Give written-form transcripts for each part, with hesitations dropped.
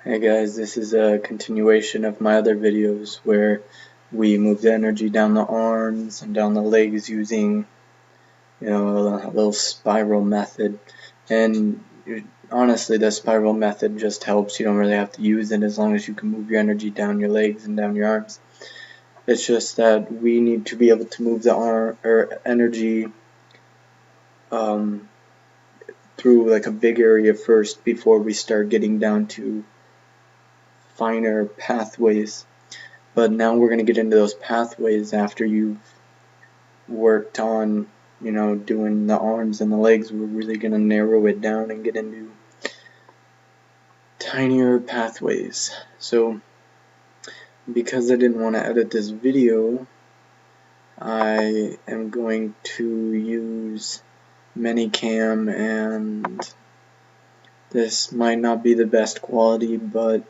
Hey guys, this is a continuation of my other videos where we move the energy down the arms and down the legs using, a little spiral method. And honestly, the spiral method just helps. You don't really have to use it as long as you can move your energy down your legs and down your arms. It's just that we need to be able to move the arm or energy through like a big area first before we start getting down to finer pathways. But now we're going to get into those pathways after you've worked on, doing the arms and the legs. We're really going to narrow it down and get into tinier pathways. So, because I didn't want to edit this video, I am going to use Minicam, and this might not be the best quality, but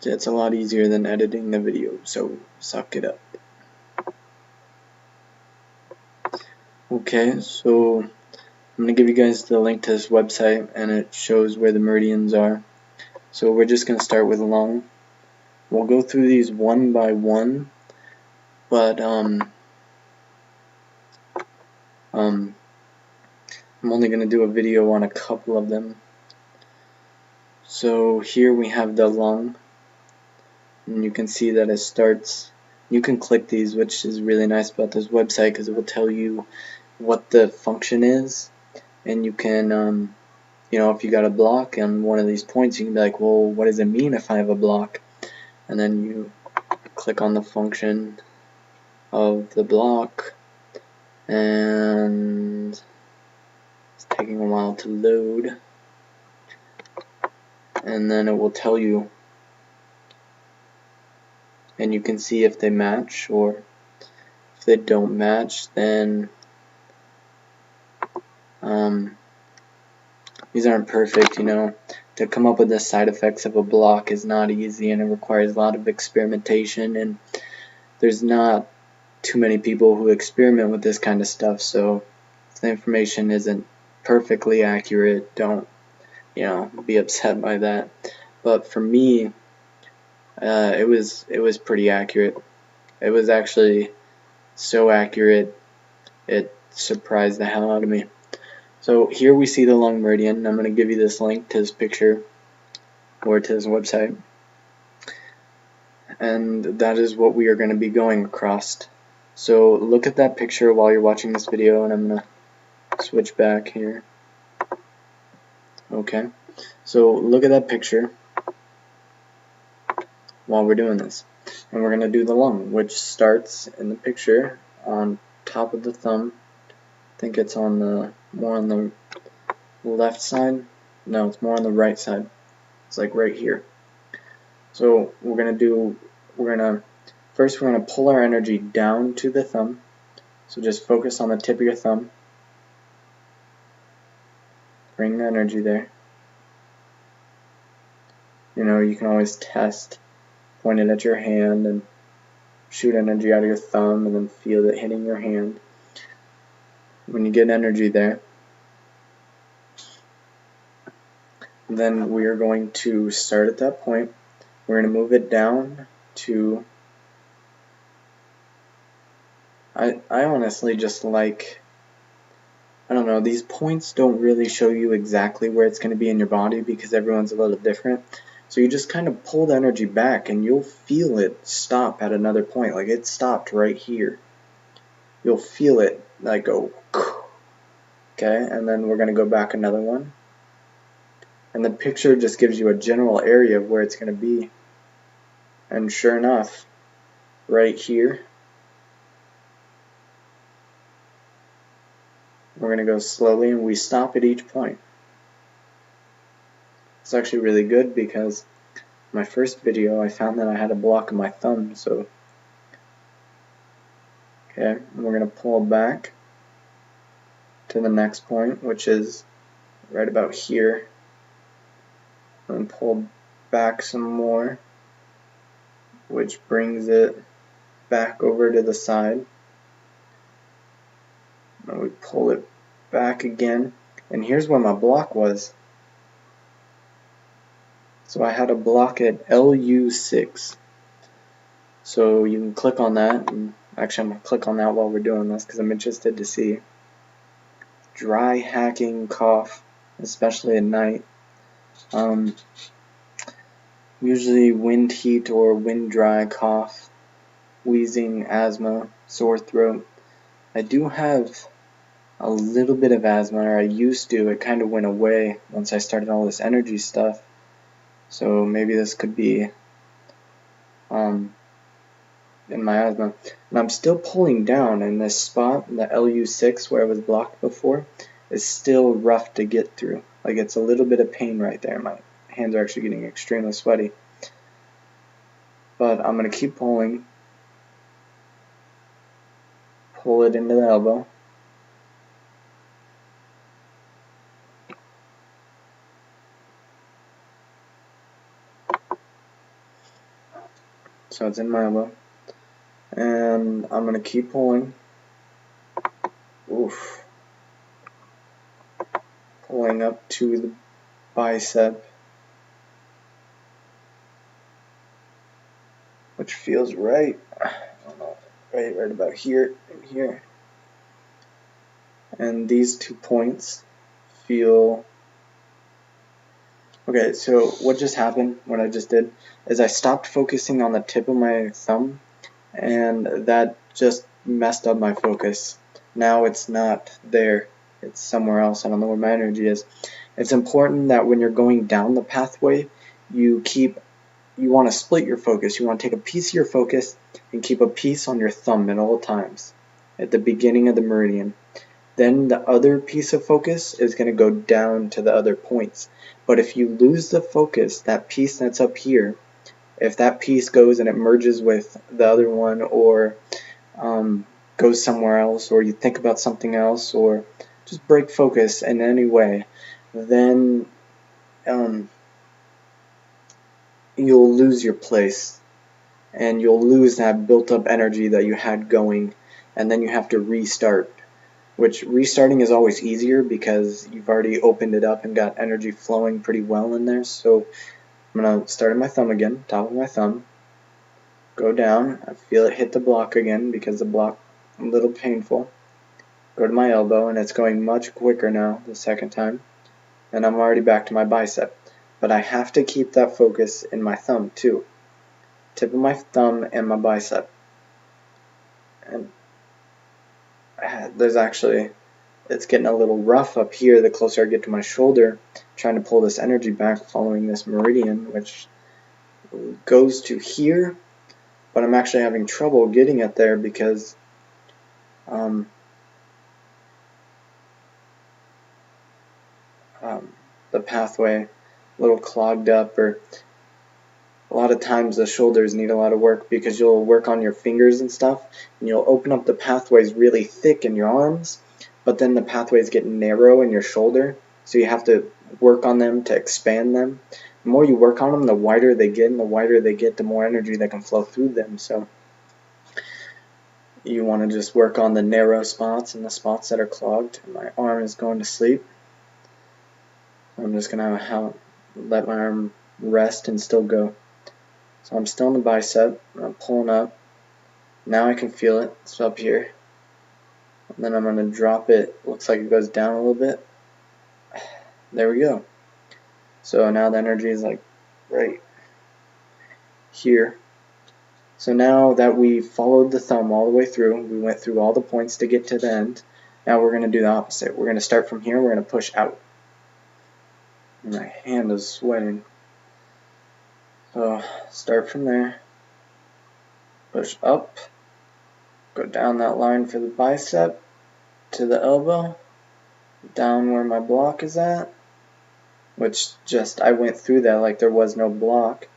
it's a lot easier than editing the video, so suck it up. Okay, so I'm going to give you guys the link to this website, and it shows where the meridians are. So we're just going to start with lung. We'll go through these one by one, but I'm only going to do a video on a couple of them. So here we have the lung, and you can see that it starts. You can click these, which is really nice about this website because it will tell you what the function is, and you can if you got a block on one of these points, you can be like, well, what does it mean if I have a block? And then you click on the function of the block, and it's taking a while to load, and then it will tell you, and you can see if they match, or if they don't match, then these aren't perfect. To come up with the side effects of a block is not easy, and it requires a lot of experimentation, and there's not too many people who experiment with this kind of stuff, so if the information isn't perfectly accurate, don't be upset by that. But for me, it was pretty accurate. It was actually so accurate it surprised the hell out of me. So here we see the lung meridian. I'm going to give you this link to this picture or to this website, and that is what we are going to be going across. So look at that picture while you're watching this video, and I'm going to switch back here. Okay, so look at that picture while we're doing this, and we're going to do the lung, which starts in the picture on top of the thumb. I think it's more on the left side. No, it's more on the right side. It's like right here. So first we're gonna pull our energy down to the thumb. So just focus on the tip of your thumb. Bring the energy there. You can always test, point it at your hand and shoot energy out of your thumb and then feel it hitting your hand. When you get energy there, then we are going to start at that point. We're going to move it down to, I honestly just like, I don't know, these points don't really show you exactly where it's going to be in your body because everyone's a little different. So you just kind of pull the energy back and you'll feel it stop at another point. Like it stopped right here. You'll feel it like go, okay, and then we're going to go back another one. And the picture just gives you a general area of where it's going to be. And sure enough, right here, we're going to go slowly and we stop at each point. It's actually really good because my first video I found that I had a block in my thumb, so okay, and we're going to pull back to the next point, which is right about here, and pull back some more, which brings it back over to the side, and we pull it back again, and here's where my block was. So I had a block at LU6. So you can click on that, and actually I'm going to click on that while we're doing this because I'm interested to see. Dry hacking cough, especially at night. Usually wind heat or wind dry cough, wheezing, asthma, sore throat. I do have a little bit of asthma, or I used to. It kind of went away once I started all this energy stuff. So maybe this could be in my asthma. And I'm still pulling down in this spot, the LU6 where I was blocked before, is still rough to get through. Like it's a little bit of pain right there. My hands are actually getting extremely sweaty. But I'm going to keep pulling. Pull it into the elbow. So it's in my elbow. And I'm going to keep pulling. Oof. Pulling up to the bicep, which feels right. I don't know, right about here and here. And these 2 points feel okay. So what just happened, what I just did, is I stopped focusing on the tip of my thumb, and that just messed up my focus. Now it's not there, it's somewhere else. I don't know where my energy is. It's important that when you're going down the pathway, you want to split your focus. You want to take a piece of your focus and keep a piece on your thumb at all times at the beginning of the meridian. Then the other piece of focus is going to go down to the other points. But if you lose the focus, that piece that's up here, if that piece goes and it merges with the other one, or goes somewhere else, or you think about something else, or just break focus in any way, then you'll lose your place, and you'll lose that built up energy that you had going, and then you have to restart, which restarting is always easier because you've already opened it up and got energy flowing pretty well in there. So I'm going to start at my thumb again, top of my thumb, go down, I feel it hit the block again because the block a little painful, go to my elbow, and it's going much quicker now the second time, and I'm already back to my bicep. But I have to keep that focus in my thumb too. Tip of my thumb and my bicep. And it's getting a little rough up here the closer I get to my shoulder, trying to pull this energy back following this meridian, which goes to here, but I'm actually having trouble getting it there because the pathway a little clogged up, or a lot of times the shoulders need a lot of work because you'll work on your fingers and stuff, and you'll open up the pathways really thick in your arms, but then the pathways get narrow in your shoulder, so you have to work on them to expand them. The more you work on them, the wider they get, and the wider they get, the more energy that can flow through them. So you want to just work on the narrow spots and the spots that are clogged. My arm is going to sleep. I'm just going to let my arm rest and still go. So I'm still in the bicep, I'm pulling up. Now I can feel it, it's up here. And then I'm going to drop it, looks like it goes down a little bit. There we go. So now the energy is like right here. So now that we followed the thumb all the way through, we went through all the points to get to the end, now we're going to do the opposite. We're going to start from here, we're going to push out. My hand is sweating. So start from there, push up, go down that line for the bicep, to the elbow, down where my block is at, which I went through that like there was no block,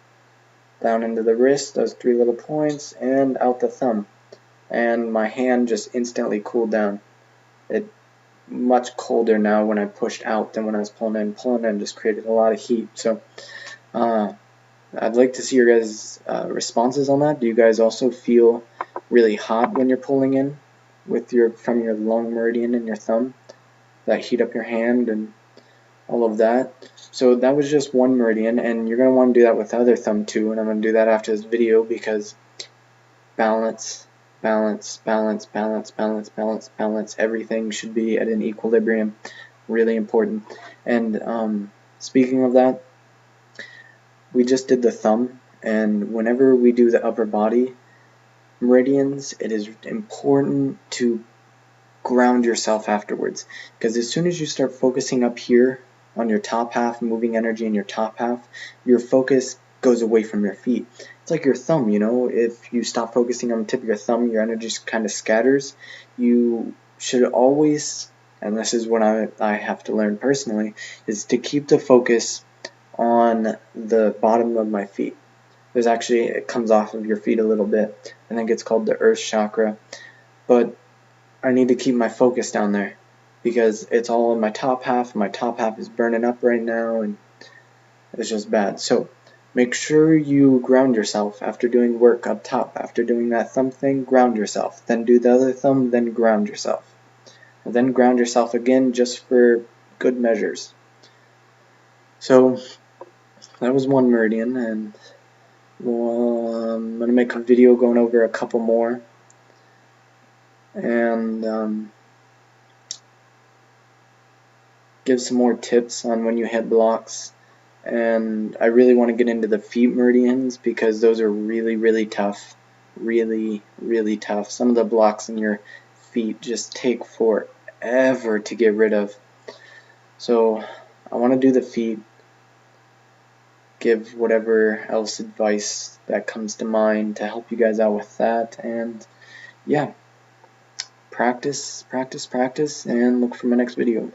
down into the wrist, those 3 little points, and out the thumb. And my hand just instantly cooled down. It's much colder now when I pushed out than when I was pulling in. Pulling in just created a lot of heat. So I'd like to see your guys' responses on that. Do you guys also feel really hot when you're pulling in from your lung meridian and your thumb? That heat up your hand? And all of that. So that was just one meridian, and you're going to want to do that with the other thumb too, and I'm going to do that after this video, because balance, balance, balance, balance, balance, balance, balance, everything should be at an equilibrium. Really important. And speaking of that, we just did the thumb, and whenever we do the upper body meridians, it is important to ground yourself afterwards, because as soon as you start focusing up here on your top half, moving energy in your top half, your focus goes away from your feet. It's like your thumb, you know, if you stop focusing on the tip of your thumb, your energy kind of scatters. You should always, and this is what I have to learn personally, is to keep the focus on the bottom of my feet. There's actually, it comes off of your feet a little bit. I think it's called the earth chakra, but I need to keep my focus down there, because it's all in my top half. My top half is burning up right now, and it's just bad. So make sure you ground yourself after doing work up top. After doing that thumb thing, ground yourself. Then do the other thumb, then ground yourself. And then ground yourself again, just for good measures. So that was one meridian, and I'm going to make a video going over a couple more. And give some more tips on when you hit blocks. And I really want to get into the feet meridians, because those are really, really tough. Really, really tough. Some of the blocks in your feet just take forever to get rid of. So I want to do the feet, give whatever else advice that comes to mind to help you guys out with that. And yeah, practice, practice, practice, and look for my next video.